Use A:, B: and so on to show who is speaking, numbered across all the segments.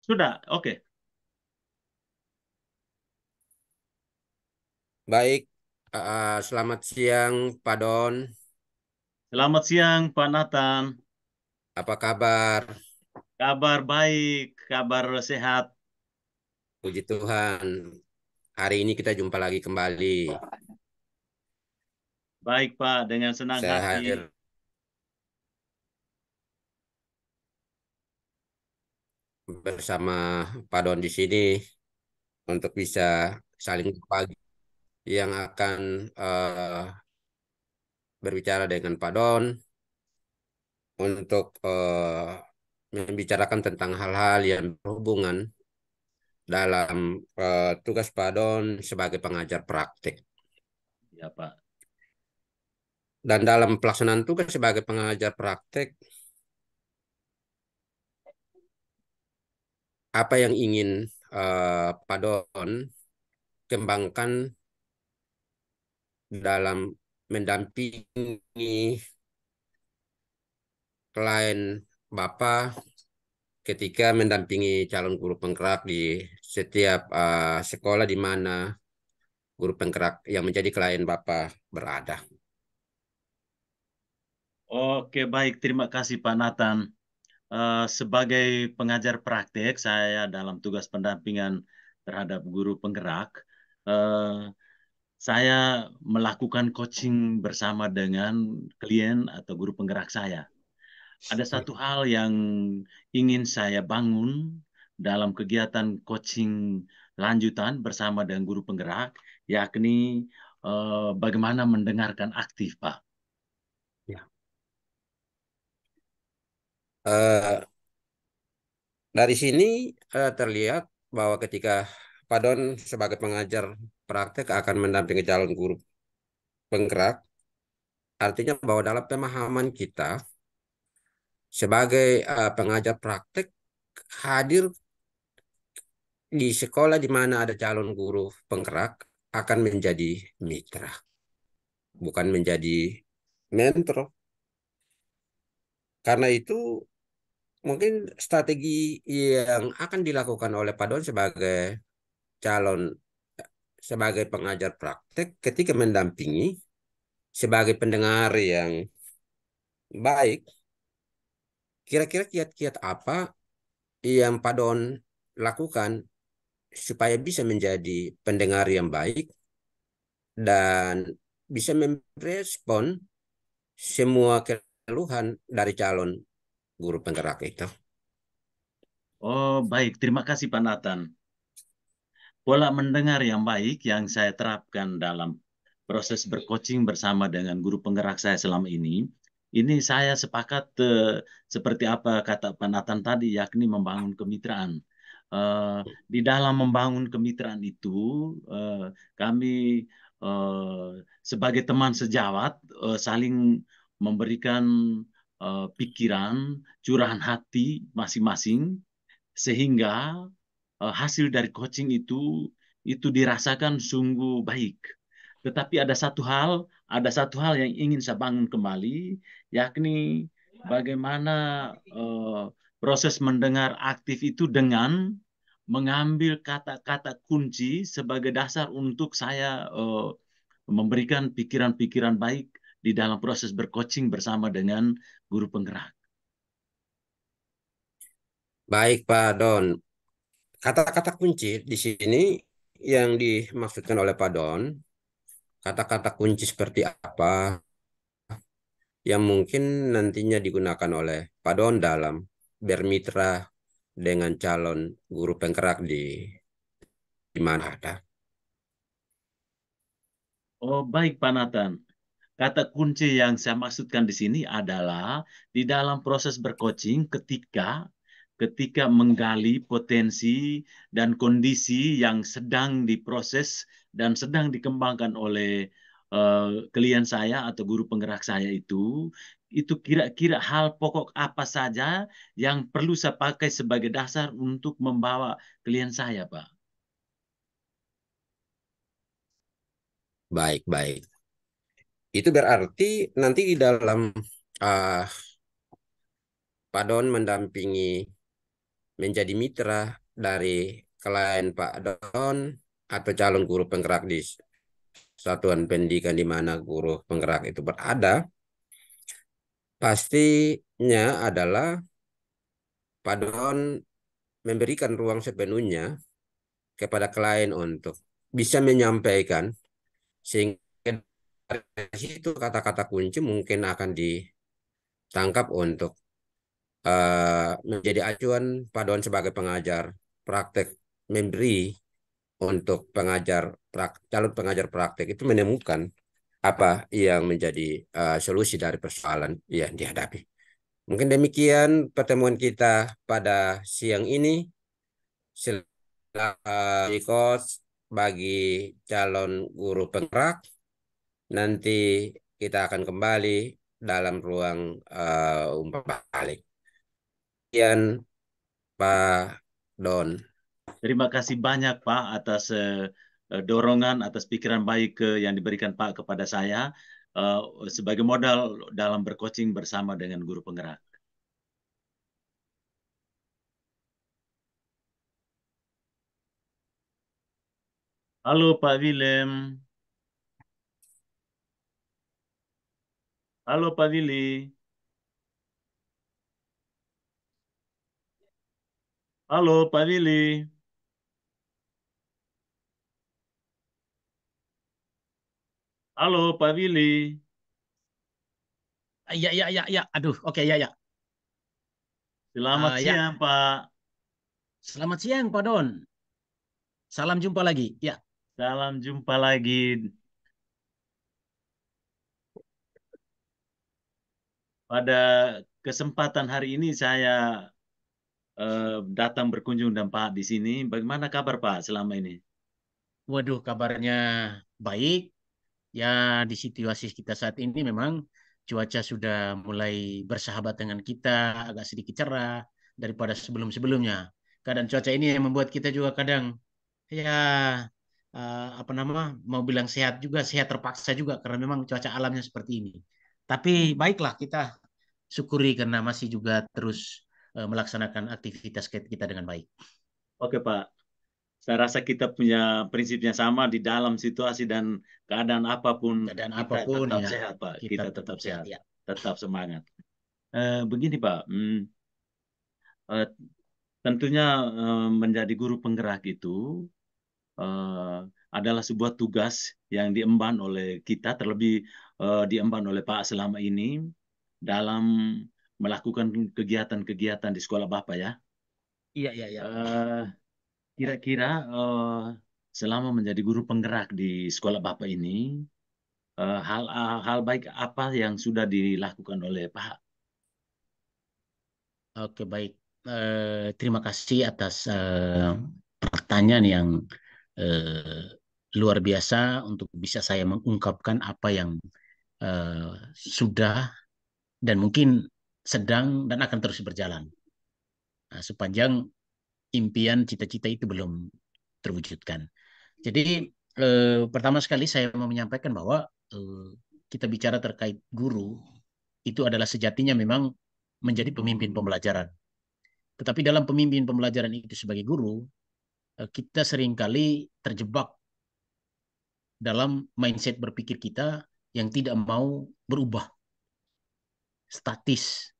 A: Sudah, oke.
B: Baik, selamat siang Pak Don.
A: Selamat siang, Pak Nathan.
B: Apa kabar?
A: Kabar baik, kabar sehat.
B: Puji Tuhan. Hari ini kita jumpa lagi kembali.
A: Baik, Pak, dengan senang
B: Saya
A: hati.
B: hadir bersama Pak Don di sini untuk bisa saling berbagi yang akan berbicara dengan Pak Don untuk membicarakan tentang hal-hal yang berhubungan dalam tugas Pak Don sebagai pengajar praktik.
A: Ya, Pak.
B: Dan dalam pelaksanaan tugas sebagai pengajar praktek, apa yang ingin Pak Don kembangkan dalam mendampingi klien Bapak ketika mendampingi calon guru penggerak di setiap sekolah di mana guru penggerak yang menjadi klien Bapak berada.
A: Oke, baik. Terima kasih, Pak Nathan. Sebagai pengajar praktek, saya dalam tugas pendampingan terhadap guru penggerak, eh, saya melakukan coaching bersama dengan klien atau guru penggerak saya. Ada satu hal yang ingin saya bangun dalam kegiatan coaching lanjutan bersama dengan guru penggerak, yakni bagaimana mendengarkan aktif, Pak.
B: Ya. Dari sini terlihat bahwa ketika Pak Don sebagai pengajar praktek akan mendampingi calon guru penggerak, artinya bahwa dalam pemahaman kita sebagai pengajar praktek hadir di sekolah di mana ada calon guru penggerak akan menjadi mitra, bukan menjadi mentor. Karena itu mungkin strategi yang akan dilakukan oleh Pak Don sebagai calon sebagai pengajar praktek ketika mendampingi sebagai pendengar yang baik, kira-kira kiat-kiat apa yang Pak Don lakukan supaya bisa menjadi pendengar yang baik dan bisa merespon semua keluhan dari calon guru penggerak itu.
A: Oh, baik. Terima kasih, Pak Nathan. Pola mendengar yang baik yang saya terapkan dalam proses bercoaching bersama dengan guru penggerak saya selama ini saya sepakat seperti apa kata Pak Nathan tadi, yakni membangun kemitraan. Eh, di dalam membangun kemitraan itu, kami eh, sebagai teman sejawat saling memberikan pikiran, curahan hati masing-masing, sehingga hasil dari coaching itu dirasakan sungguh baik. Tetapi ada satu hal yang ingin saya bangun kembali, yakni bagaimana eh, proses mendengar aktif itu dengan mengambil kata-kata kunci sebagai dasar untuk saya memberikan pikiran-pikiran baik di dalam proses bercoaching bersama dengan guru penggerak.
B: Baik, Pak Don. Kata-kata kunci di sini yang dimaksudkan oleh Pak Don, kata-kata kunci seperti apa yang mungkin nantinya digunakan oleh Pak Don dalam bermitra dengan calon guru penggerak di mana ada.
A: Oh, baik, Pak Nathan. Kata kunci yang saya maksudkan di sini adalah di dalam proses bercoaching ketika menggali potensi dan kondisi yang sedang diproses dan sedang dikembangkan oleh klien saya atau guru penggerak saya itu kira-kira hal pokok apa saja yang perlu saya pakai sebagai dasar untuk membawa klien saya, Pak.
B: Baik, baik. Itu berarti nanti di dalam uh, Pak Don mendampingi menjadi mitra dari klien Pak Don atau calon guru penggerak di satuan pendidikan di mana guru penggerak itu berada, pastinya adalah Pak Don memberikan ruang sepenuhnya kepada klien untuk bisa menyampaikan, sehingga dari situ kata-kata kunci mungkin akan ditangkap untuk menjadi acuan Pak Don sebagai pengajar praktek, memberi untuk calon pengajar praktek itu menemukan apa yang menjadi solusi dari persoalan yang dihadapi. Mungkin demikian pertemuan kita pada siang ini. Coach bagi calon guru penggerak, nanti kita akan kembali dalam ruang umpan balik. Sekian Pak Don.
A: Terima kasih banyak Pak atas dorongan, atas pikiran baik yang diberikan Pak kepada saya eh, sebagai modal dalam bercoaching bersama dengan guru penggerak. Halo Pak Willem. Halo Pak Willy. Halo Pak Willy. Halo Pak Willy.
C: Iya, iya, iya, iya. Aduh, oke, ya, ya.
A: Selamat
C: Ya,
A: siang Pak.
C: selamat siang, Pak Don. Salam jumpa lagi. Ya,
A: Salam jumpa lagi. Pada kesempatan hari ini saya datang berkunjung dan Pak di sini. Bagaimana kabar Pak selama ini?
C: waduh, kabarnya baik. Ya, di situasi kita saat ini memang cuaca sudah mulai bersahabat dengan kita, agak sedikit cerah daripada sebelum-sebelumnya. Keadaan cuaca ini yang membuat kita juga kadang, ya, apa nama, mau bilang sehat juga, sehat terpaksa juga, karena memang cuaca alamnya seperti ini. Tapi baiklah, kita syukuri karena masih juga terus melaksanakan aktivitas kita dengan baik.
A: Oke Pak. Saya rasa kita punya prinsipnya sama di dalam situasi dan keadaan apapun
C: Keadaan
A: kita
C: apapun
A: tetap
C: ya,
A: sehat Pak.
C: kita
A: Kita tetap
C: tetap sehat
A: sehat,
C: ya.
A: tetap semangat. Begini Pak, eh, tentunya menjadi guru penggerak itu eh, adalah sebuah tugas yang diemban oleh kita, terlebih diemban oleh Pak selama ini dalam melakukan kegiatan-kegiatan di sekolah Bapak ya.
C: Iya, iya, iya.
A: Eh, Kira-kira selama menjadi guru penggerak di sekolah Bapak ini, hal baik apa yang sudah dilakukan oleh Pak?
C: Oke, baik. Terima kasih atas pertanyaan yang eh, luar biasa untuk bisa saya mengungkapkan apa yang sudah dan mungkin sedang dan akan terus berjalan. Nah, sepanjang impian cita-cita itu belum terwujudkan. Jadi pertama sekali saya mau menyampaikan bahwa eh, kita bicara terkait guru itu adalah sejatinya memang menjadi pemimpin pembelajaran. Tetapi dalam pemimpin pembelajaran itu sebagai guru, kita seringkali terjebak dalam mindset berpikir kita yang tidak mau berubah, statis,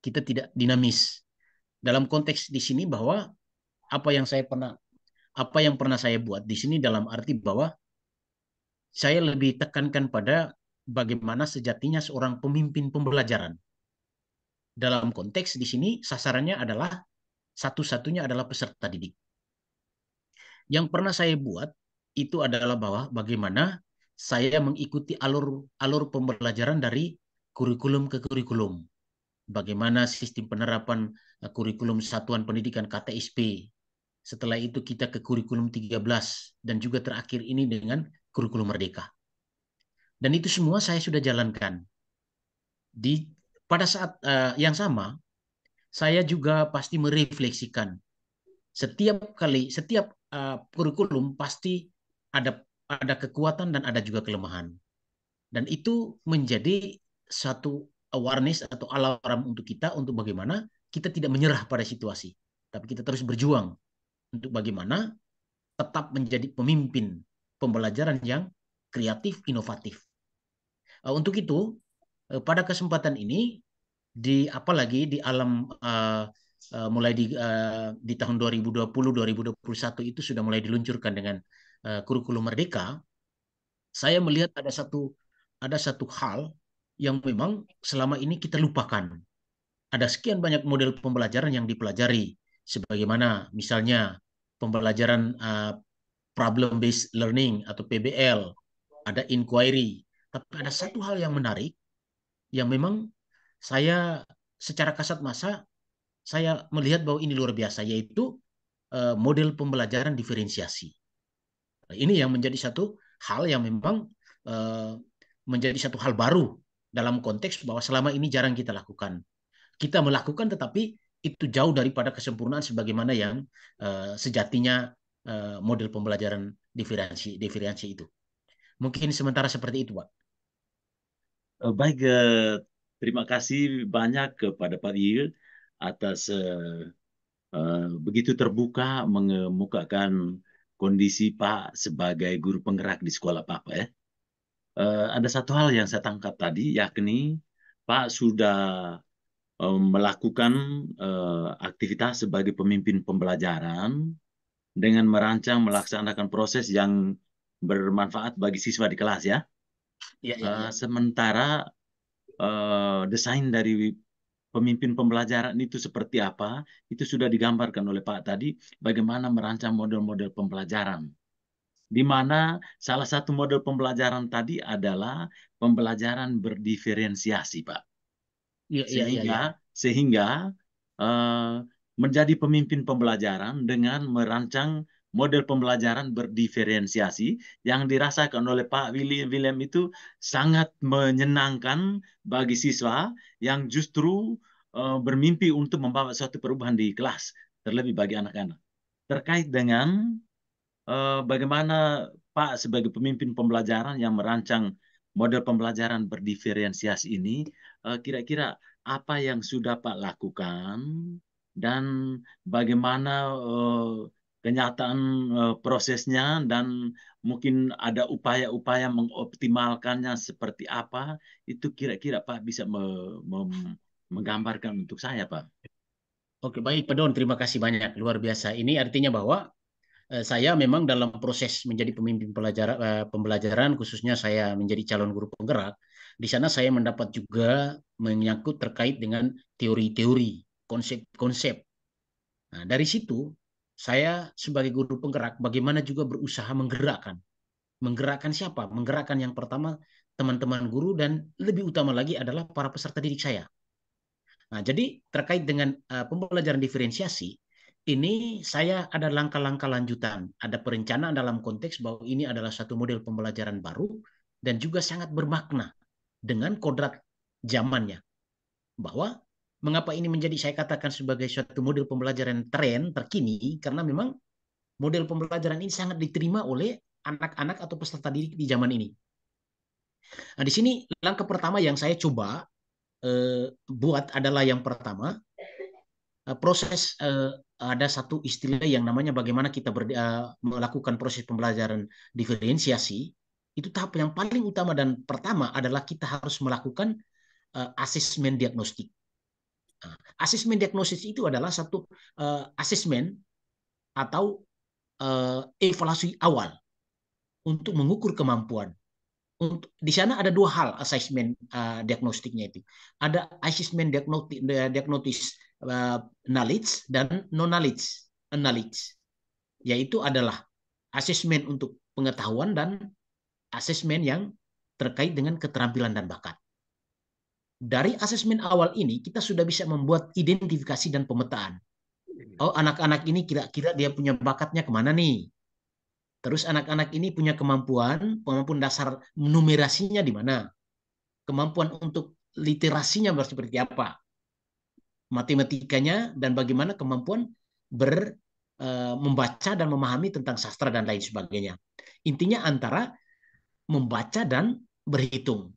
C: kita tidak dinamis. Dalam konteks di sini bahwa apa yang saya pernah apa yang pernah saya buat di sini dalam arti bahwa saya lebih tekankan pada bagaimana sejatinya seorang pemimpin pembelajaran. Dalam konteks di sini sasarannya adalah satu-satunya adalah peserta didik. Yang pernah saya buat itu adalah bahwa bagaimana saya mengikuti alur pembelajaran dari kurikulum ke kurikulum. Bagaimana sistem penerapan kurikulum Satuan Pendidikan KTSP. Setelah itu kita ke kurikulum 13 dan juga terakhir ini dengan kurikulum Merdeka. Dan itu semua saya sudah jalankan. Pada saat yang sama, saya juga pasti merefleksikan setiap kurikulum pasti ada kekuatan dan ada juga kelemahan. Dan itu menjadi satu awareness atau alarm untuk kita untuk bagaimana kita tidak menyerah pada situasi. tapi kita terus berjuang untuk bagaimana tetap menjadi pemimpin pembelajaran yang kreatif, inovatif. Untuk itu, pada kesempatan ini, apalagi di alam mulai di tahun 2020-2021 itu sudah mulai diluncurkan dengan kurikulum Merdeka, saya melihat ada satu hal yang memang selama ini kita lupakan. Ada sekian banyak model pembelajaran yang dipelajari, sebagaimana misalnya pembelajaran problem based learning atau PBL, ada inquiry. Tapi ada satu hal yang menarik yang memang saya secara kasat mata saya melihat bahwa ini luar biasa, yaitu model pembelajaran diferensiasi. Ini yang menjadi satu hal yang memang uh, menjadi satu hal baru dalam konteks bahwa selama ini jarang kita lakukan. Kita melakukan tetapi itu jauh daripada kesempurnaan sebagaimana yang sejatinya model pembelajaran diferensi itu. Mungkin sementara seperti itu, Pak.
A: Baik, terima kasih banyak kepada Pak Il atas begitu terbuka mengemukakan kondisi Pak sebagai guru penggerak di sekolah Pak. Ya. Ada satu hal yang saya tangkap tadi, yakni Pak sudah melakukan aktivitas sebagai pemimpin pembelajaran dengan merancang melaksanakan proses yang bermanfaat bagi siswa di kelas ya.
C: Ya, ya, ya.
A: Sementara desain dari pemimpin pembelajaran itu seperti apa, itu sudah digambarkan oleh Pak tadi, bagaimana merancang model-model pembelajaran. Di mana salah satu model pembelajaran tadi adalah pembelajaran berdiferensiasi, Pak.
C: Ya, ya, ya, ya.
A: Sehingga eh, menjadi pemimpin pembelajaran dengan merancang model pembelajaran berdiferensiasi yang dirasakan oleh Pak William itu sangat menyenangkan bagi siswa yang justru bermimpi untuk membawa suatu perubahan di kelas, terlebih bagi anak-anak. Terkait dengan bagaimana Pak sebagai pemimpin pembelajaran yang merancang model pembelajaran berdiferensiasi ini, kira-kira apa yang sudah Pak lakukan dan bagaimana kenyataan prosesnya dan mungkin ada upaya-upaya mengoptimalkannya seperti apa, itu kira-kira Pak bisa menggambarkan untuk saya, Pak.
C: Oke, baik, Pak Don. Terima kasih banyak. Luar biasa. Ini artinya bahwa saya memang dalam proses menjadi pemimpin pembelajaran, khususnya saya menjadi calon guru penggerak, di sana saya mendapat juga menyangkut terkait dengan teori-teori, konsep-konsep. Nah, dari situ saya sebagai guru penggerak bagaimana juga berusaha menggerakkan. Menggerakkan siapa? Menggerakkan yang pertama teman-teman guru dan lebih utama lagi adalah para peserta didik saya. Nah, jadi terkait dengan pembelajaran diferensiasi, ini saya ada langkah-langkah lanjutan, ada perencanaan dalam konteks bahwa ini adalah satu model pembelajaran baru dan juga sangat bermakna dengan kodrat zamannya. Bahwa mengapa ini menjadi saya katakan sebagai suatu model pembelajaran tren terkini, karena memang model pembelajaran ini sangat diterima oleh anak-anak atau peserta didik di zaman ini. Nah, di sini langkah pertama yang saya coba buat adalah yang pertama, proses ada satu istilah yang namanya bagaimana kita melakukan proses pembelajaran diferensiasi. Itu tahap yang paling utama dan pertama adalah kita harus melakukan asesmen diagnostik. Asesmen diagnosis itu adalah satu asesmen atau evaluasi awal untuk mengukur kemampuan. Di sana ada dua hal asesmen diagnostiknya itu. Ada asesmen diagnosis knowledge dan non knowledge, yaitu adalah asesmen untuk pengetahuan dan asesmen yang terkait dengan keterampilan dan bakat. Dari asesmen awal ini kita sudah bisa membuat identifikasi dan pemetaan. Oh, anak-anak ini kira-kira dia punya bakatnya kemana nih? Terus anak-anak ini punya kemampuan dasar numerasinya di mana? Kemampuan untuk literasinya seperti apa? Matematikanya dan bagaimana kemampuan membaca dan memahami tentang sastra dan lain sebagainya. Intinya antara membaca dan berhitung.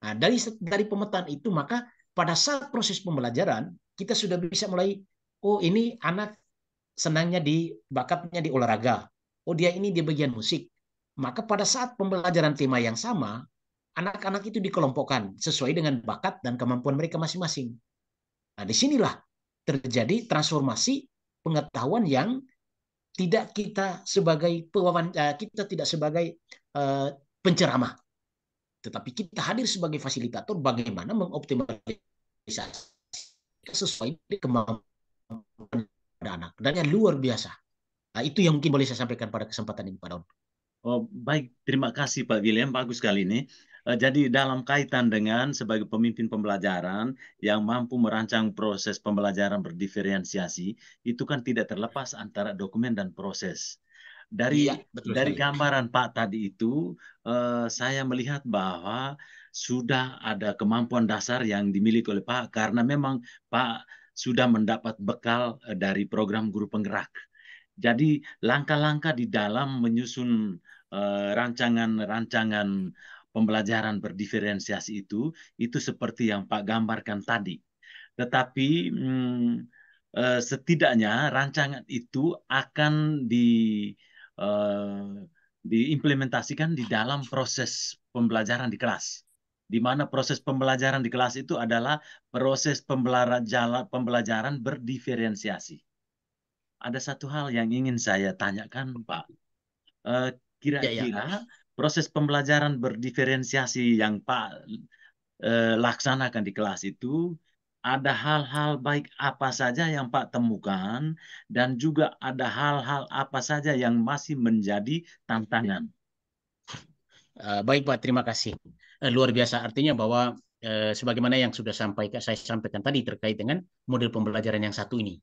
C: Nah, dari pemetaan itu maka pada saat proses pembelajaran kita sudah bisa mulai oh ini anak senangnya bakatnya di olahraga. Oh dia ini di bagian musik. Maka pada saat pembelajaran tema yang sama, anak-anak itu dikelompokkan sesuai dengan bakat dan kemampuan mereka masing-masing. Nah, disinilah terjadi transformasi pengetahuan yang tidak kita sebagai kita tidak sebagai penceramah, tetapi kita hadir sebagai fasilitator bagaimana mengoptimalisasi sesuai kemampuan anak dan yang luar biasa. Nah, itu yang mungkin boleh saya sampaikan pada kesempatan ini, Pak Daun.
A: Oh, baik, terima kasih Pak William, bagus sekali ini. Jadi dalam kaitan dengan sebagai pemimpin pembelajaran yang mampu merancang proses pembelajaran berdiferensiasi, itu kan tidak terlepas antara dokumen dan proses.
C: Iya,
A: Dari
C: betul
A: dari
C: sekali.
A: gambaran Pak tadi itu, saya melihat bahwa sudah ada kemampuan dasar yang dimiliki oleh Pak karena memang Pak sudah mendapat bekal dari program guru penggerak. Jadi langkah-langkah di dalam menyusun rancangan-rancangan pembelajaran berdiferensiasi itu seperti yang Pak gambarkan tadi. Tetapi setidaknya rancangan itu akan eh, diimplementasikan di dalam proses pembelajaran di kelas. Di mana proses pembelajaran di kelas itu adalah proses pembelajaran berdiferensiasi. Ada satu hal yang ingin saya tanyakan, Pak. Eh,
C: Ya, ya.
A: Kira-kira proses pembelajaran berdiferensiasi yang Pak laksanakan di kelas itu, ada hal-hal baik apa saja yang Pak temukan, dan juga ada hal-hal apa saja yang masih menjadi tantangan.
C: Baik Pak, terima kasih. Luar biasa artinya bahwa sebagaimana yang sudah saya sampaikan tadi terkait dengan model pembelajaran yang satu ini.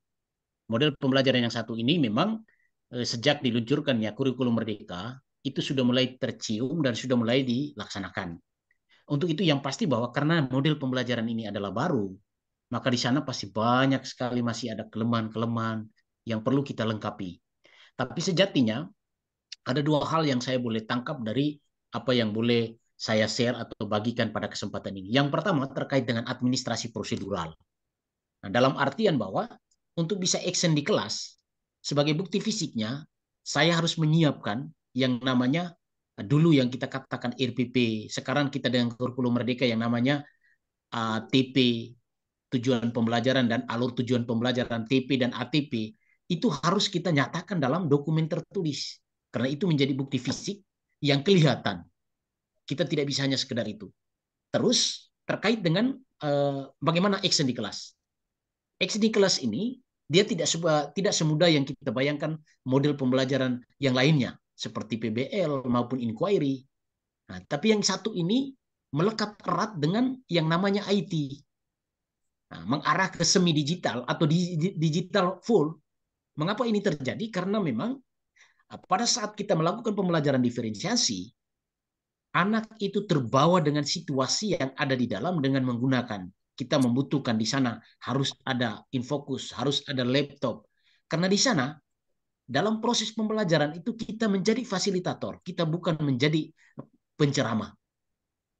C: Model pembelajaran yang satu ini memang sejak diluncurkannya kurikulum Merdeka itu sudah mulai tercium dan sudah mulai dilaksanakan. Untuk itu yang pasti bahwa karena model pembelajaran ini adalah baru, maka di sana pasti banyak sekali masih ada kelemahan-kelemahan yang perlu kita lengkapi. Tapi sejatinya ada dua hal yang saya boleh tangkap dari apa yang boleh saya share atau bagikan pada kesempatan ini. Yang pertama terkait dengan administrasi prosedural. Nah, dalam artian bahwa untuk bisa action di kelas, sebagai bukti fisiknya, saya harus menyiapkan yang namanya dulu yang kita katakan RPP, sekarang kita dengan kurikulum Merdeka yang namanya TP, tujuan pembelajaran dan alur tujuan pembelajaran TP dan ATP, itu harus kita nyatakan dalam dokumen tertulis. Karena itu menjadi bukti fisik yang kelihatan. Kita tidak bisa hanya sekedar itu. Terus terkait dengan bagaimana action di kelas. Action di kelas ini dia tidak semudah yang kita bayangkan model pembelajaran yang lainnya seperti PBL maupun inquiry. Nah, tapi yang satu ini melekat erat dengan yang namanya IT. Nah, mengarah ke semi digital atau digital full. Mengapa ini terjadi? Karena memang pada saat kita melakukan pembelajaran diferensiasi, anak itu terbawa dengan situasi yang ada di dalam dengan menggunakan. Kita membutuhkan di sana harus ada infokus, harus ada laptop. Karena di sana dalam proses pembelajaran itu kita menjadi fasilitator, kita bukan menjadi penceramah.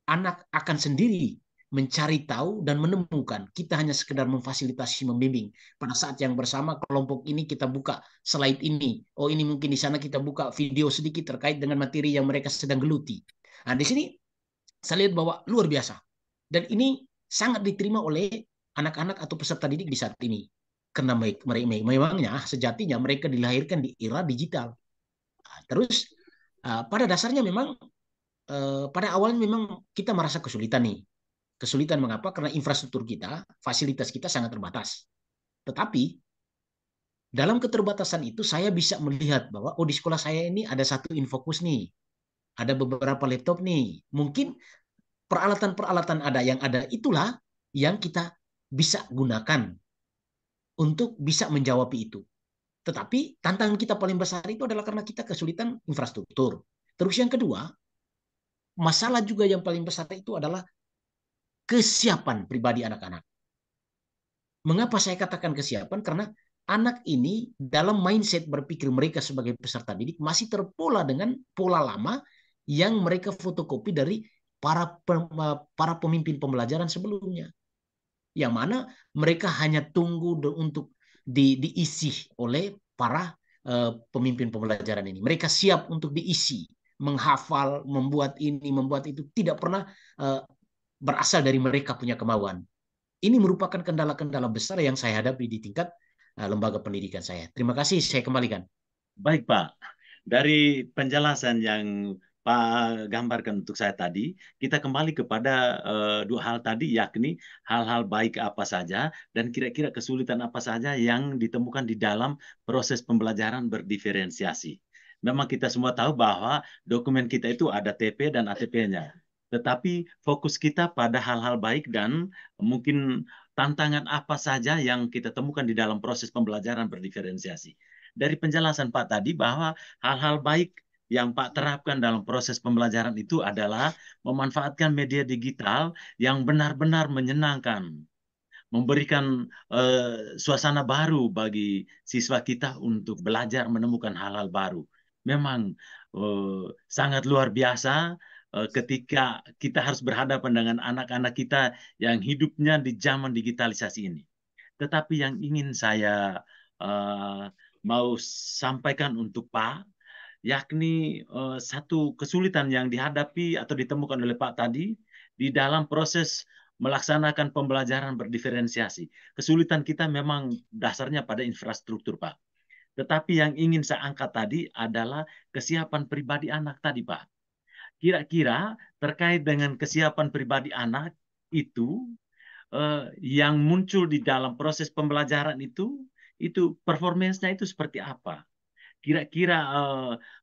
C: Anak akan sendiri mencari tahu dan menemukan. Kita hanya sekedar memfasilitasi, membimbing. Pada saat yang bersama kelompok ini kita buka slide ini. Oh ini mungkin di sana kita buka video sedikit terkait dengan materi yang mereka sedang geluti. Nah di sini saya lihat bahwa luar biasa. Dan ini sangat diterima oleh anak-anak atau peserta didik di saat ini. Karena memangnya sejatinya mereka dilahirkan di era digital. Terus pada dasarnya memang pada awalnya memang kita merasa kesulitan nih. Kesulitan mengapa? Karena infrastruktur kita, fasilitas kita sangat terbatas. Tetapi dalam keterbatasan itu saya bisa melihat bahwa oh di sekolah saya ini ada satu infokus nih, ada beberapa laptop nih. Mungkin peralatan-peralatan ada yang ada itulah yang kita bisa gunakan untuk bisa menjawab itu. Tetapi tantangan kita paling besar itu adalah karena kita kesulitan infrastruktur. Terus yang kedua, masalah juga yang paling besar itu adalah kesiapan pribadi anak-anak. Mengapa saya katakan kesiapan? Karena anak ini dalam mindset berpikir mereka sebagai peserta didik masih terpola dengan pola lama yang mereka fotokopi dari para pemimpin pembelajaran sebelumnya. Yang mana mereka hanya tunggu untuk diisi oleh para pemimpin pembelajaran ini. Mereka siap untuk diisi, menghafal, membuat ini, membuat itu, tidak pernah berasal dari mereka punya kemauan. Ini merupakan kendala-kendala besar yang saya hadapi di tingkat lembaga pendidikan saya. Terima kasih, saya kembalikan.
A: Baik, Pak. Dari penjelasan yang Pak gambarkan untuk saya tadi, kita kembali kepada dua hal tadi, yakni hal-hal baik apa saja dan kira-kira kesulitan apa saja yang ditemukan di dalam proses pembelajaran berdiferensiasi. Memang kita semua tahu bahwa dokumen kita itu ada TP dan ATP-nya. Tetapi fokus kita pada hal-hal baik dan mungkin tantangan apa saja yang kita temukan di dalam proses pembelajaran berdiferensiasi. Dari penjelasan Pak tadi bahwa hal-hal baik yang Pak terapkan dalam proses pembelajaran itu adalah memanfaatkan media digital yang benar-benar menyenangkan, memberikan suasana baru bagi siswa kita untuk belajar menemukan hal-hal baru. Memang sangat luar biasa ketika kita harus berhadapan dengan anak-anak kita yang hidupnya di zaman digitalisasi ini. Tetapi yang ingin saya mau sampaikan untuk Pak, yakni satu kesulitan yang dihadapi atau ditemukan oleh Pak tadi di dalam proses melaksanakan pembelajaran berdiferensiasi. Kesulitan kita memang dasarnya pada infrastruktur, Pak. Tetapi yang ingin saya angkat tadi adalah kesiapan pribadi anak tadi, Pak. Kira-kira terkait dengan kesiapan pribadi anak itu yang muncul di dalam proses pembelajaran itu performance-nya itu seperti apa? Kira-kira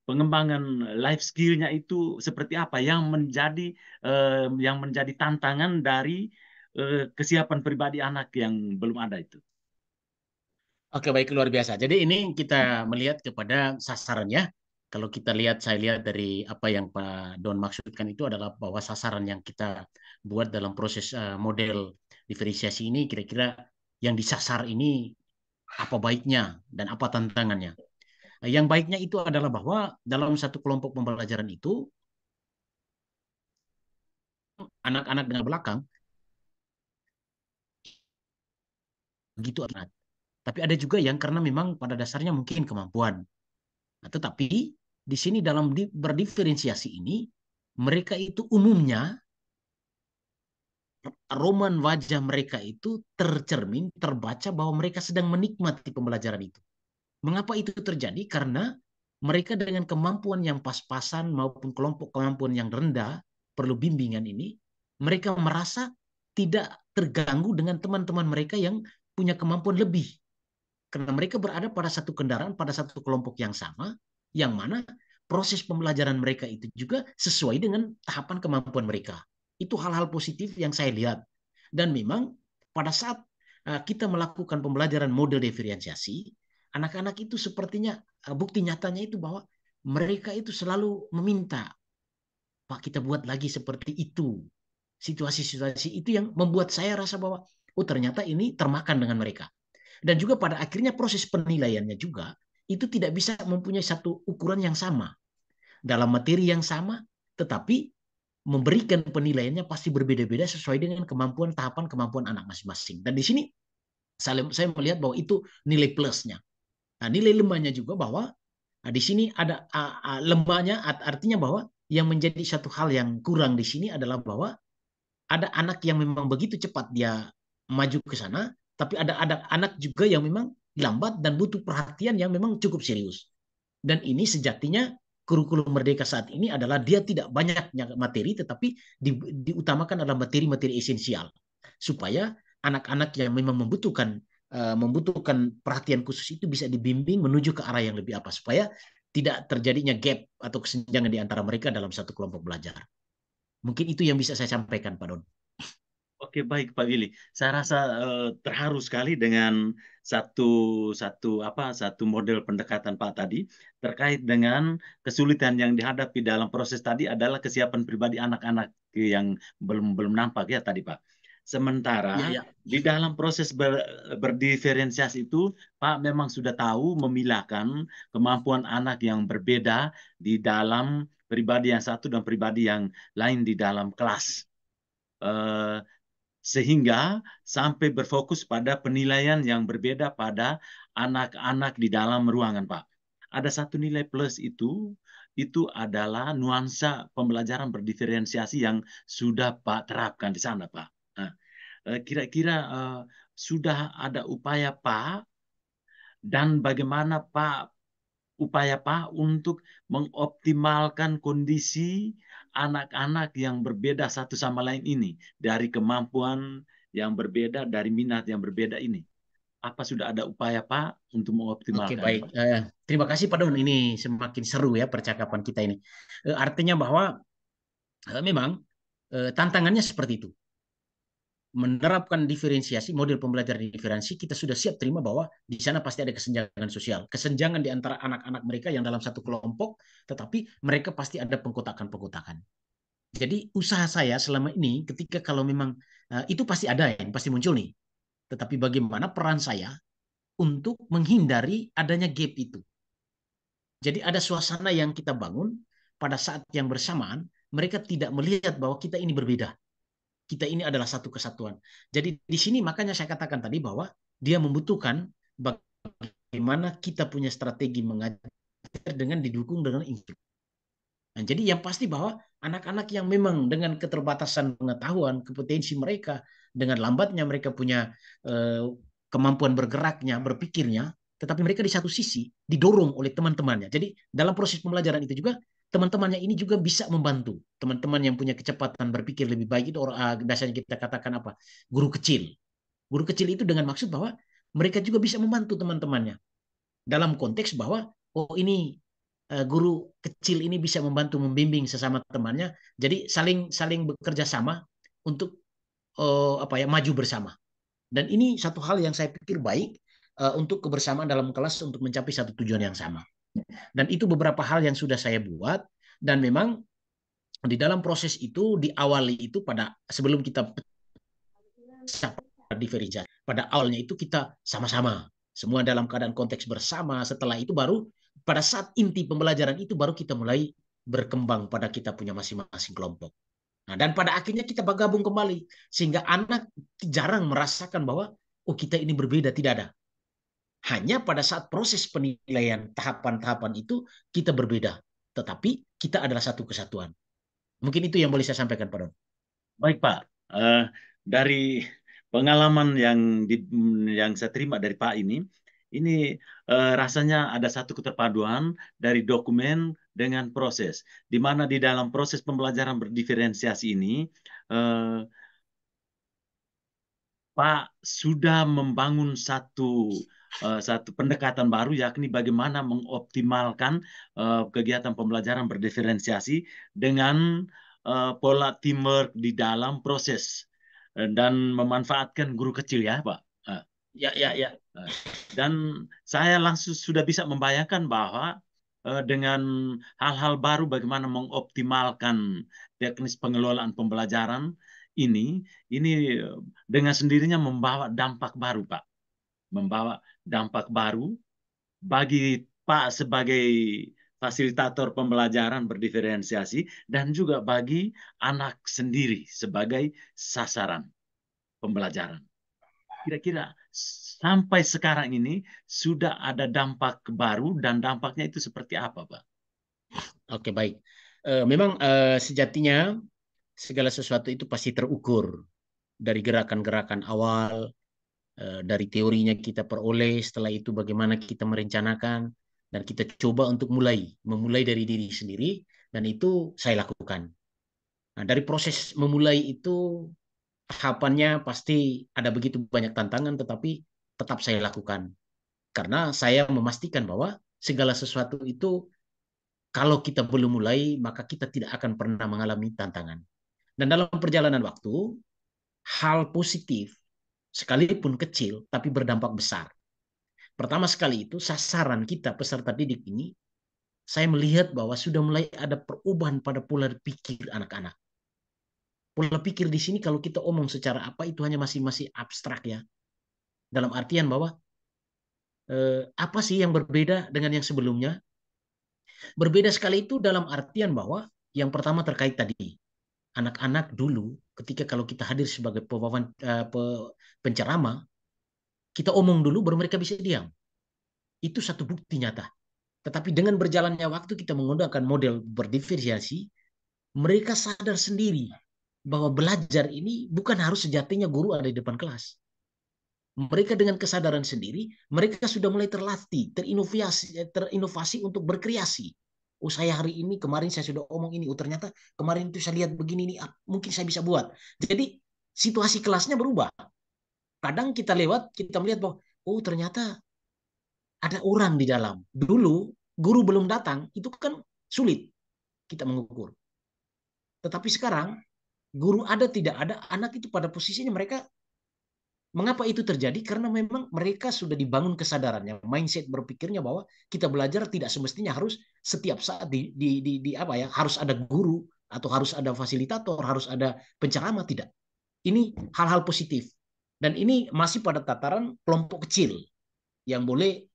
A: pengembangan life skill-nya itu seperti apa yang menjadi tantangan dari kesiapan pribadi anak yang belum ada itu.
C: Oke, baik, luar biasa. Jadi ini kita melihat kepada sasarannya. Kalau kita lihat, saya lihat dari apa yang Pak Don maksudkan itu adalah bahwa sasaran yang kita buat dalam proses model diferensiasi ini kira-kira yang disasar ini apa baiknya dan apa tantangannya. Yang baiknya itu adalah bahwa dalam satu kelompok pembelajaran itu anak-anak dengan belakang begitu. Tapi ada juga yang karena memang pada dasarnya mungkin kemampuan. Nah, tetapi di sini dalam berdiferensiasi ini mereka itu umumnya roman wajah mereka itu tercermin, terbaca bahwa mereka sedang menikmati pembelajaran itu. Mengapa itu terjadi? Karena mereka dengan kemampuan yang pas-pasan maupun kelompok kemampuan yang rendah perlu bimbingan ini, mereka merasa tidak terganggu dengan teman-teman mereka yang punya kemampuan lebih. Karena mereka berada pada satu kendaraan, pada satu kelompok yang sama, yang mana proses pembelajaran mereka itu juga sesuai dengan tahapan kemampuan mereka. Itu hal-hal positif yang saya lihat. Dan memang pada saat kita melakukan pembelajaran model diferensiasi, anak-anak itu sepertinya bukti nyatanya itu bahwa mereka itu selalu meminta, Pak, kita buat lagi seperti itu. Situasi-situasi itu yang membuat saya rasa bahwa oh ternyata ini termakan dengan mereka. Dan juga pada akhirnya proses penilaiannya juga itu tidak bisa mempunyai satu ukuran yang sama. Dalam materi yang sama, tetapi memberikan penilaiannya pasti berbeda-beda sesuai dengan kemampuan tahapan kemampuan anak masing-masing. Dan di sini saya melihat bahwa itu nilai plusnya. Nah, nilai lemahnya juga bahwa di sini ada lemahnya artinya bahwa yang menjadi satu hal yang kurang di sini adalah bahwa ada anak yang memang begitu cepat dia maju ke sana, tapi ada anak juga yang memang lambat dan butuh perhatian yang memang cukup serius. Dan ini sejatinya kurikulum Merdeka saat ini adalah dia tidak banyaknya materi, tetapi diutamakan adalah materi-materi esensial. Supaya anak-anak yang memang membutuhkan perhatian khusus itu bisa dibimbing menuju ke arah yang lebih apa. Supaya tidak terjadinya gap atau kesenjangan di antara mereka dalam satu kelompok belajar. Mungkin itu yang bisa saya sampaikan, Pak Don.
A: Oke, baik Pak Willy. Saya rasa terharu sekali dengan satu model pendekatan Pak tadi terkait dengan kesulitan yang dihadapi dalam proses tadi adalah kesiapan pribadi anak-anak yang belum nampak ya tadi Pak. Sementara
C: Ya, ya.
A: di dalam proses berdiferensiasi itu Pak memang sudah tahu memilahkan kemampuan anak yang berbeda di dalam pribadi yang satu dan pribadi yang lain di dalam kelas. sehingga sampai berfokus pada penilaian yang berbeda pada anak-anak di dalam ruangan, Pak. Ada satu nilai plus itu adalah nuansa pembelajaran berdiferensiasi yang sudah Pak terapkan di sana, Pak. Nah, kira-kira sudah ada upaya Pak dan bagaimana Pak upaya Pak untuk mengoptimalkan kondisi anak-anak yang berbeda satu sama lain ini dari kemampuan yang berbeda, dari minat yang berbeda ini. Apa sudah ada upaya Pak untuk
C: Oke,
A: mengoptimalkannya,
C: baik.
A: Pak?
C: Terima kasih Pak Don. Ini semakin seru ya percakapan kita ini. Artinya bahwa memang tantangannya seperti itu. Menerapkan diferensiasi, model pembelajaran diferensiasi, kita sudah siap terima bahwa di sana pasti ada kesenjangan sosial. Kesenjangan di antara anak-anak mereka yang dalam satu kelompok, tetapi mereka pasti ada pengkotakan-pengkotakan. Jadi usaha saya selama ini ketika kalau memang itu pasti ada ya, pasti muncul nih. Tetapi bagaimana peran saya untuk menghindari adanya gap itu. Jadi ada suasana yang kita bangun pada saat yang bersamaan, mereka tidak melihat bahwa kita ini berbeda. Kita ini adalah satu kesatuan. Jadi di sini makanya saya katakan tadi bahwa dia membutuhkan bagaimana kita punya strategi mengajar dengan didukung dengan inklusif. Nah, jadi yang pasti bahwa anak-anak yang memang dengan keterbatasan pengetahuan, kompetensi mereka, dengan lambatnya mereka punya kemampuan bergeraknya, berpikirnya, tetapi mereka di satu sisi didorong oleh teman-temannya. Jadi dalam proses pembelajaran itu juga teman-temannya ini juga bisa membantu. Teman-teman yang punya kecepatan berpikir lebih baik itu biasanya kita katakan apa? Guru kecil. Guru kecil itu dengan maksud bahwa mereka juga bisa membantu teman-temannya dalam konteks bahwa oh ini guru kecil ini bisa membantu membimbing sesama temannya, jadi saling saling bekerja sama untuk apa ya maju bersama. Dan ini satu hal yang saya pikir baik untuk kebersamaan dalam kelas untuk mencapai satu tujuan yang sama. Dan itu beberapa hal yang sudah saya buat dan memang di dalam proses itu diawali itu pada sebelum kita diferensiasi. Pada awalnya itu kita sama-sama, semua dalam keadaan konteks bersama. Setelah itu baru pada saat inti pembelajaran itu baru kita mulai berkembang pada kita punya masing-masing kelompok. Nah, dan pada akhirnya kita bergabung kembali sehingga anak jarang merasakan bahwa oh kita ini berbeda, tidak ada. Hanya pada saat proses penilaian tahapan-tahapan itu kita berbeda, tetapi kita adalah satu kesatuan. Mungkin itu yang boleh saya sampaikan, Pak Don.
A: Baik, Pak. Dari pengalaman yang saya terima dari Pak ini rasanya ada satu keterpaduan dari dokumen dengan proses, di mana di dalam proses pembelajaran berdiferensiasi ini eh, Pak sudah membangun satu pendekatan baru, yakni bagaimana mengoptimalkan kegiatan pembelajaran berdiferensiasi dengan pola teamwork di dalam proses dan memanfaatkan guru kecil ya, Pak.
C: Ya, ya, ya.
A: Dan saya langsung sudah bisa membayangkan bahwa dengan hal-hal baru bagaimana mengoptimalkan teknis pengelolaan pembelajaran ini dengan sendirinya membawa dampak baru, Pak. Membawa dampak baru bagi Pak sebagai fasilitator pembelajaran berdiferensiasi dan juga bagi anak sendiri sebagai sasaran pembelajaran. Kira-kira sampai sekarang ini sudah ada dampak baru dan dampaknya itu seperti apa, Pak?
C: Oke, baik. Memang sejatinya segala sesuatu itu pasti terukur dari gerakan-gerakan awal, dari teorinya kita peroleh, setelah itu bagaimana kita merencanakan, dan kita coba untuk memulai dari diri sendiri, dan itu saya lakukan. Nah, dari proses memulai itu, tahapannya pasti ada begitu banyak tantangan, tetapi tetap saya lakukan. Karena saya memastikan bahwa segala sesuatu itu, kalau kita belum mulai, maka kita tidak akan pernah mengalami tantangan. Dan dalam perjalanan waktu, hal positif, sekalipun kecil, tapi berdampak besar. Pertama sekali itu, sasaran kita peserta didik ini, saya melihat bahwa sudah mulai ada perubahan pada pola pikir anak-anak. Pola pikir di sini kalau kita omong secara apa itu hanya masih abstrak ya. Dalam artian bahwa apa sih yang berbeda dengan yang sebelumnya? Berbeda sekali itu dalam artian bahwa yang pertama terkait tadi. anak-anak dulu ketika kalau kita hadir sebagai penceramah, kita omong dulu baru mereka bisa diam. Itu satu bukti nyata. Tetapi dengan berjalannya waktu kita menggunakan model berdiferensiasi, mereka sadar sendiri bahwa belajar ini bukan harus sejatinya guru ada di depan kelas. Mereka dengan kesadaran sendiri, mereka sudah mulai terlatih, terinovasi untuk berkreasi. Oh, saya hari ini, kemarin saya sudah omong ini. Oh, ternyata kemarin itu saya lihat begini nih, mungkin saya bisa buat. Jadi situasi kelasnya berubah. Kadang kita lewat, kita melihat bahwa, oh ternyata ada orang di dalam. Dulu, guru belum datang, itu kan sulit kita mengukur. Tetapi sekarang, guru ada tidak ada, anak itu pada posisinya mereka. Mengapa itu terjadi? Karena memang mereka sudah dibangun kesadarannya, mindset berpikirnya bahwa kita belajar tidak semestinya harus setiap saat apa ya, harus ada guru atau harus ada fasilitator, harus ada penceramah, tidak. Ini hal-hal positif. Dan ini masih pada tataran kelompok kecil yang boleh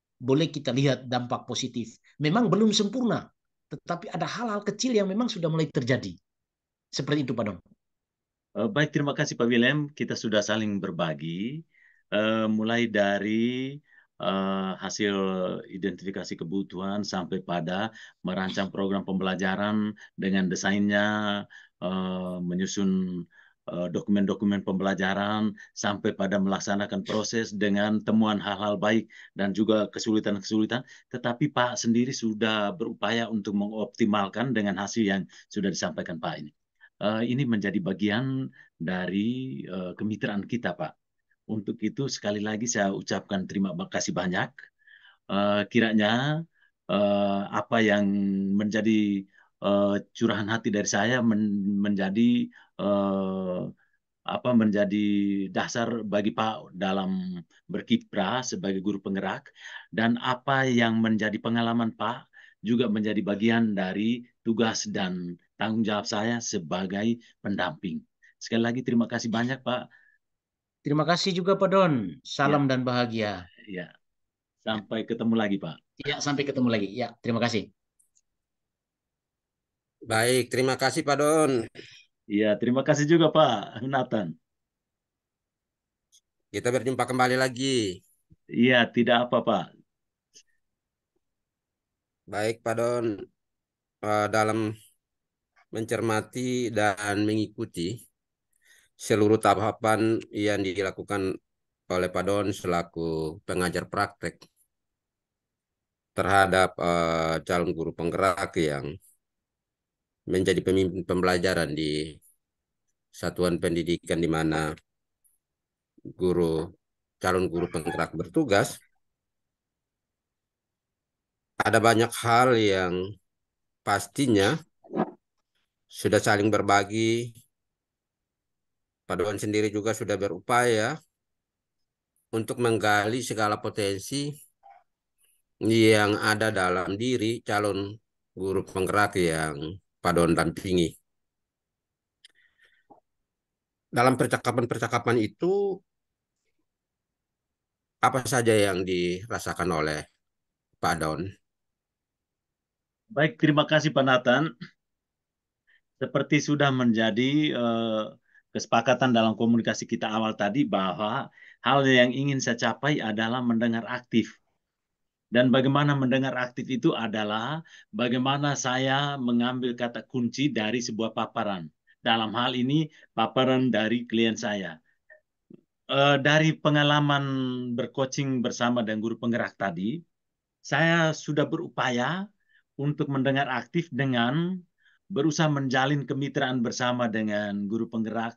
C: kita lihat dampak positif. Memang belum sempurna, tetapi ada hal-hal kecil yang memang sudah mulai terjadi. Seperti itu, Pak Don.
A: Baik, terima kasih Pak William. Kita sudah saling berbagi, mulai dari hasil identifikasi kebutuhan sampai pada merancang program pembelajaran dengan desainnya, menyusun dokumen-dokumen pembelajaran, sampai pada melaksanakan proses dengan temuan hal-hal baik dan juga kesulitan-kesulitan. Tetapi Pak sendiri sudah berupaya untuk mengoptimalkan dengan hasil yang sudah disampaikan Pak ini. Ini menjadi bagian dari kemitraan kita, Pak. Untuk itu sekali lagi saya ucapkan terima kasih banyak. Kiranya apa yang menjadi curahan hati dari saya menjadi menjadi dasar bagi Pak dalam berkiprah sebagai guru penggerak, dan apa yang menjadi pengalaman Pak juga menjadi bagian dari tugas dan tanggung jawab saya sebagai pendamping. Sekali lagi terima kasih banyak Pak.
C: Terima kasih juga Pak Don.
A: Ya,
C: Salam dan bahagia.
A: ya. Sampai ketemu lagi Pak.
C: Ya, sampai ketemu lagi. Ya, terima kasih.
B: Baik, terima kasih Pak Don.
A: Iya, terima kasih juga Pak Nathan.
B: Kita berjumpa kembali lagi.
A: Iya, tidak apa Pak.
B: Baik Pak Don, dalam mencermati dan mengikuti seluruh tahapan yang dilakukan oleh Pak Don selaku pengajar praktek terhadap calon guru penggerak yang menjadi pemimpin pembelajaran di satuan pendidikan di mana calon guru penggerak bertugas. Ada banyak hal yang pastinya sudah saling berbagi. Pak Don sendiri juga sudah berupaya untuk menggali segala potensi yang ada dalam diri calon guru penggerak yang Pak Don dampingi. Dalam percakapan-percakapan itu, apa saja yang dirasakan oleh Pak Don?
A: Baik, terima kasih Pak Nathan. Seperti sudah menjadi kesepakatan dalam komunikasi kita awal tadi, bahwa hal yang ingin saya capai adalah mendengar aktif. Dan bagaimana mendengar aktif itu adalah bagaimana saya mengambil kata kunci dari sebuah paparan. Dalam hal ini, paparan dari klien saya. Dari pengalaman bercoaching bersama dengan guru penggerak tadi, saya sudah berupaya untuk mendengar aktif dengan berusaha menjalin kemitraan bersama dengan guru penggerak,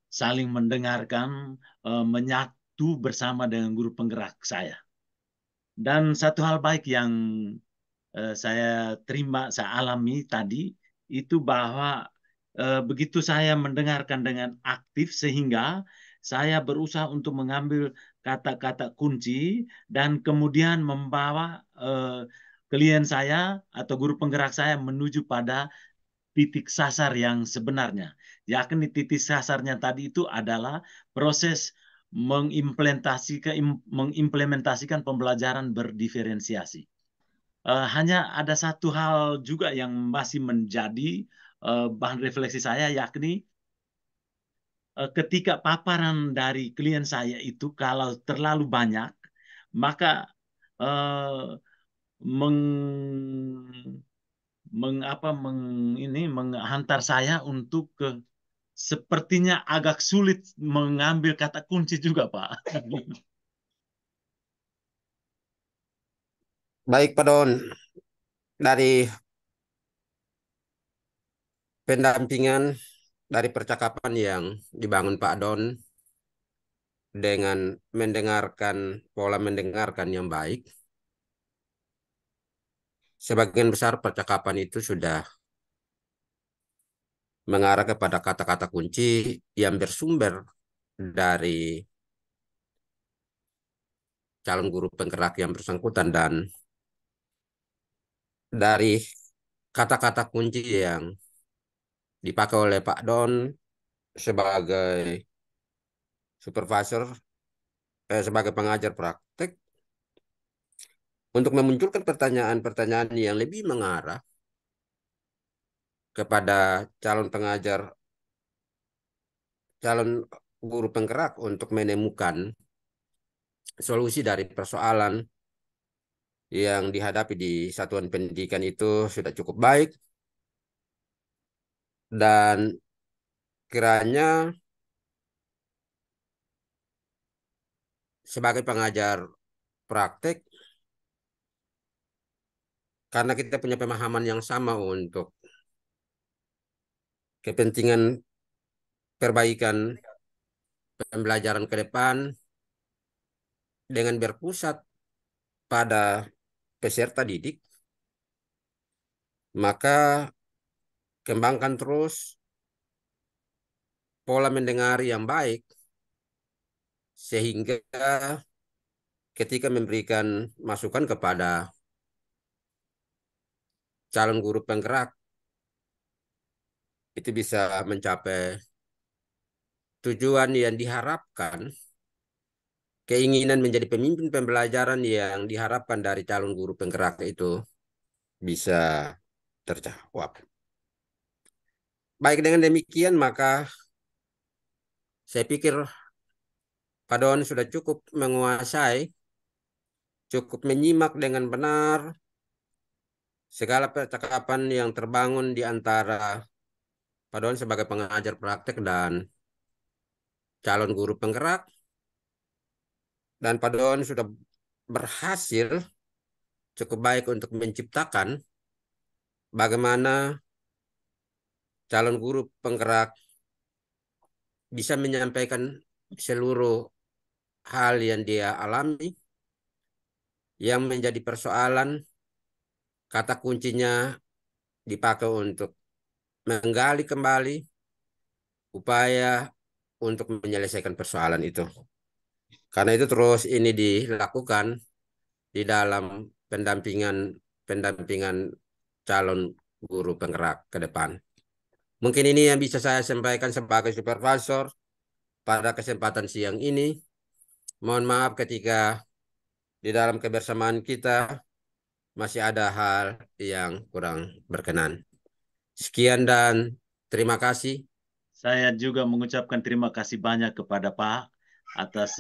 A: saling mendengarkan, menyatu bersama dengan guru penggerak saya. Dan satu hal baik yang saya terima, saya alami tadi, itu bahwa begitu saya mendengarkan dengan aktif, sehingga saya berusaha untuk mengambil kata-kata kunci dan kemudian membawa klien saya atau guru penggerak saya menuju pada titik sasar yang sebenarnya. Yakni titik sasarnya tadi itu adalah proses mengimplementasikan pembelajaran berdiferensiasi. Hanya ada satu hal juga yang masih menjadi bahan refleksi saya, yakni ketika paparan dari klien saya itu kalau terlalu banyak, maka eh, meng, menghantar saya untuk ke sepertinya agak sulit mengambil kata kunci juga, Pak.
B: Baik, Pak Don. Dari pendampingan, dari percakapan yang dibangun Pak Don dengan mendengarkan pola mendengarkan yang baik, sebagian besar percakapan itu sudah mengarah kepada kata-kata kunci yang bersumber dari calon guru penggerak yang bersangkutan dan dari kata-kata kunci yang dipakai oleh Pak Don sebagai supervisor, sebagai pengajar praktek untuk memunculkan pertanyaan-pertanyaan yang lebih mengarah kepada calon pengajar, calon guru penggerak untuk menemukan solusi dari persoalan yang dihadapi di satuan pendidikan itu sudah cukup baik, dan kiranya sebagai pengajar praktek, karena kita punya pemahaman yang sama untuk kepentingan perbaikan pembelajaran ke depan dengan berpusat pada peserta didik, maka kembangkan terus pola mendengar yang baik sehingga ketika memberikan masukan kepada calon guru penggerak itu bisa mencapai tujuan yang diharapkan, keinginan menjadi pemimpin pembelajaran yang diharapkan dari calon guru penggerak itu bisa terjawab. Baik, dengan demikian maka saya pikir Pak Don sudah cukup menguasai, cukup menyimak dengan benar segala percakapan yang terbangun di antara Pak Don sebagai pengajar praktek dan calon guru penggerak. Dan Pak Don sudah berhasil cukup baik untuk menciptakan bagaimana calon guru penggerak bisa menyampaikan seluruh hal yang dia alami, yang menjadi persoalan, kata kuncinya dipakai untuk menggali kembali upaya untuk menyelesaikan persoalan itu. Karena itu terus ini dilakukan di dalam pendampingan pendampingan calon guru penggerak ke depan. Mungkin ini yang bisa saya sampaikan sebagai supervisor pada kesempatan siang ini. Mohon maaf ketika di dalam kebersamaan kita masih ada hal yang kurang berkenan. Sekian dan terima kasih.
A: Saya juga mengucapkan terima kasih banyak kepada Pak atas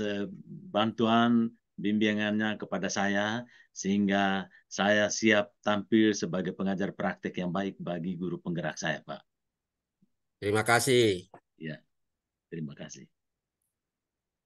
A: bantuan bimbingannya kepada saya, sehingga saya siap tampil sebagai pengajar praktek yang baik bagi guru penggerak saya, Pak.
B: Terima kasih.
A: Ya, terima kasih.